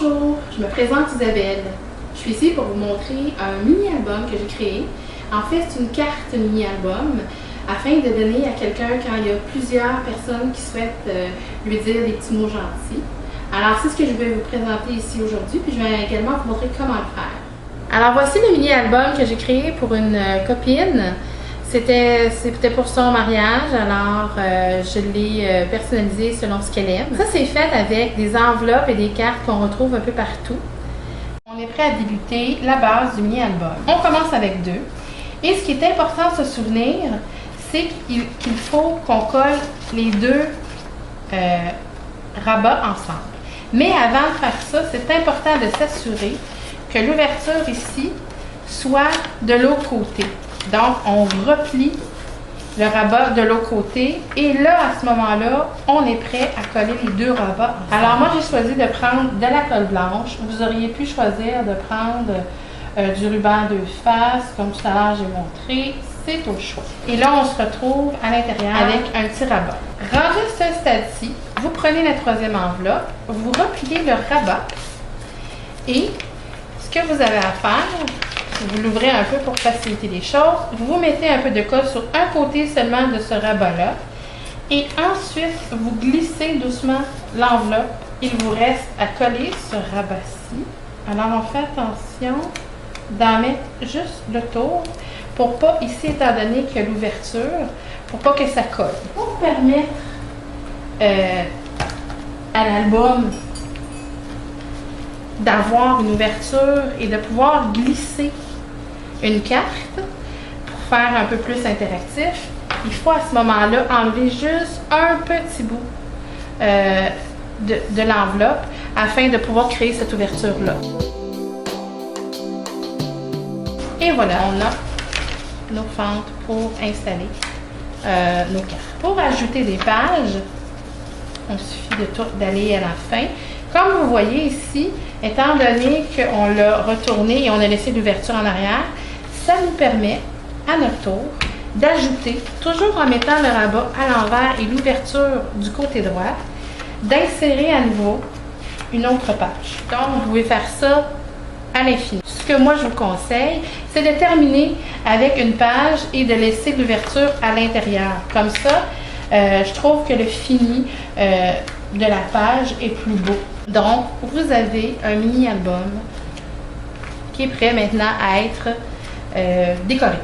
Bonjour, je me présente Isabelle. Je suis ici pour vous montrer un mini-album que j'ai créé. En fait, c'est une carte mini-album afin de donner à quelqu'un quand il y a plusieurs personnes qui souhaitent lui dire des petits mots gentils. Alors, c'est ce que je vais vous présenter ici aujourd'hui, puis je vais également vous montrer comment le faire. Alors, voici le mini-album que j'ai créé pour une copine. C'était pour son mariage, alors je l'ai personnalisé selon ce qu'elle aime. Ça, c'est fait avec des enveloppes et des cartes qu'on retrouve un peu partout. On est prêt à débuter la base du mini-album. On commence avec 2. Et ce qui est important de se souvenir, c'est qu'il faut qu'on colle les 2 rabats ensemble. Mais avant de faire ça, c'est important de s'assurer que l'ouverture ici soit de l'autre côté. Donc, on replie le rabat de l'autre côté et là, à ce moment-là, on est prêt à coller les 2 rabats ensemble. Alors, moi, j'ai choisi de prendre de la colle blanche. Vous auriez pu choisir de prendre du ruban de face, comme tout à l'heure j'ai montré. C'est au choix. Et là, on se retrouve à l'intérieur avec un petit rabat. Rendu à ce stade-ci, vous prenez la 3e enveloppe, vous repliez le rabat et ce que vous avez à faire, vous l'ouvrez un peu pour faciliter les choses. Vous mettez un peu de colle sur un côté seulement de ce rabat-là. Et ensuite, vous glissez doucement l'enveloppe. Il vous reste à coller ce rabat-ci. Alors, on fait attention d'en mettre juste le tour pour pas, ici, étant donné qu'il y a l'ouverture, pour pas que ça colle. Pour permettre à l'album d'avoir une ouverture et de pouvoir glisser une carte pour faire un peu plus interactif, il faut à ce moment-là enlever juste un petit bout de l'enveloppe afin de pouvoir créer cette ouverture-là. Et voilà, on a nos fentes pour installer nos cartes. Pour ajouter des pages, il suffit d'aller à la fin. Comme vous voyez ici, étant donné qu'on l'a retourné et on a laissé l'ouverture en arrière, ça nous permet, à notre tour, d'ajouter, toujours en mettant le rabat à l'envers et l'ouverture du côté droit, d'insérer à nouveau une autre page. Donc, vous pouvez faire ça à l'infini. Ce que moi, je vous conseille, c'est de terminer avec une page et de laisser l'ouverture à l'intérieur. Comme ça, je trouve que le fini de la page est plus beau. Donc, vous avez un mini-album qui est prêt maintenant à être décoré.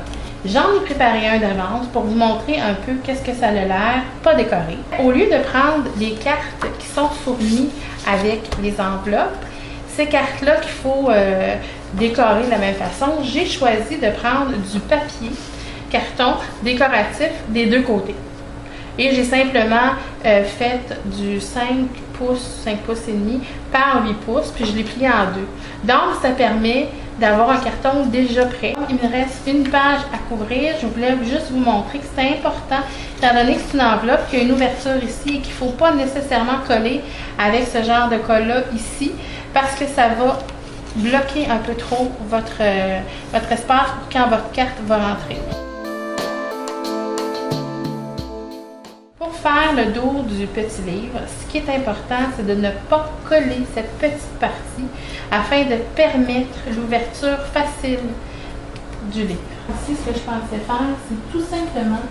J'en ai préparé un d'avance pour vous montrer un peu qu'est-ce que ça a l'air pas décoré. Au lieu de prendre les cartes qui sont fournies avec les enveloppes, ces cartes-là qu'il faut décorer de la même façon, j'ai choisi de prendre du papier carton décoratif des 2 côtés. Et j'ai simplement fait du 5 pouces et demi par 8 pouces, puis je l'ai plié en 2. Donc, ça permet d'avoir un carton déjà prêt. Il me reste une page à couvrir. Je voulais juste vous montrer que c'est important, étant donné que c'est une enveloppe, qu'il y a une ouverture ici et qu'il ne faut pas nécessairement coller avec ce genre de colle-là ici, parce que ça va bloquer un peu trop votre espace pour quand votre carte va rentrer. Pour faire le dos du petit livre, ce qui est important, c'est de ne pas coller cette petite partie afin de permettre l'ouverture facile du livre. Ici, ce que je pensais faire, c'est tout simplement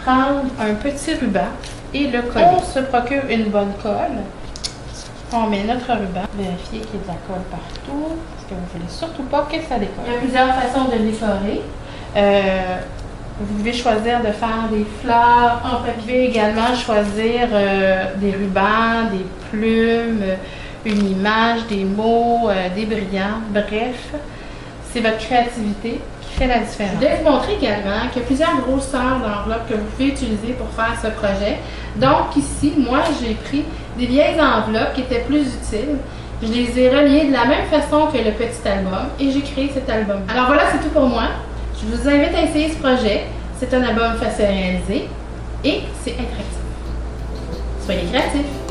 prendre un petit ruban et le coller. On se procure une bonne colle. On met notre ruban, vérifier qu'il y a de la colle partout, parce que vous ne voulez surtout pas que ça décolle. Il y a plusieurs façons de le décorer. Vous pouvez choisir de faire des fleurs en papier. Vous pouvez également choisir des rubans, des plumes, une image, des mots, des brillants. Bref, c'est votre créativité qui fait la différence. Je vais vous montrer également qu'il y a plusieurs grosseurs d'enveloppes que vous pouvez utiliser pour faire ce projet. Donc ici, moi, j'ai pris des vieilles enveloppes qui étaient plus utiles. Je les ai reliées de la même façon que le petit album et j'ai créé cet album. Alors voilà, c'est tout pour moi. Je vous invite à essayer ce projet. C'est un album facile à réaliser et c'est interactif. Soyez créatifs!